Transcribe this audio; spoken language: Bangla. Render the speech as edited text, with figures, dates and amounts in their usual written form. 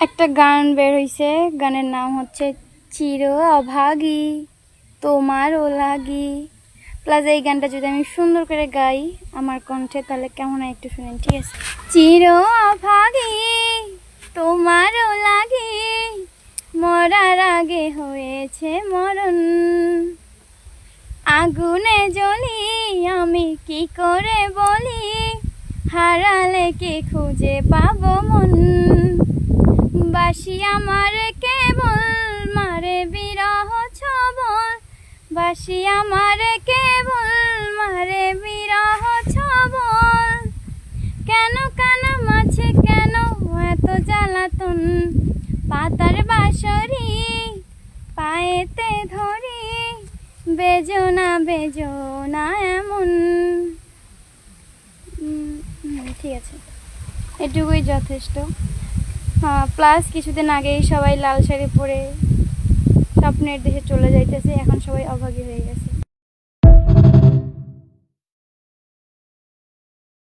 একটা গান বের হইছে, গানের নাম হচ্ছে চির অভাগী তোমারও লাগি। প্লাস এই গানটা যদি আমি সুন্দর করে গাই আমার কণ্ঠে, তাহলে কেমন হয় একটু শুনেন, ঠিক আছে? চির অভাগী তোমারও লাগি, মরার আগে হয়েছে মরণ, আগুনে জ্বলি আমি কি করে বলি, হারালে কে খুঁজে পাবো মন, বাসি আমার কেবল মারে বিরহ ছবল, বাসি আমার কেবল মারে বিরহ ছবল, কেন কেন মাছে কেন এত জ্বালাতন, পাতার বাঁশরি পায়েতে ধরি, বেজনা বেজনা এমন। ঠিক আছে, এটুকুই যথেষ্ট। হ্যাঁ, প্লাস কিছুদিন আগেই সবাই লাল শাড়ি পরে স্বপ্নের দেশে চলে যাইতেছে, এখন সবাই অভাগী হয়ে গেছে।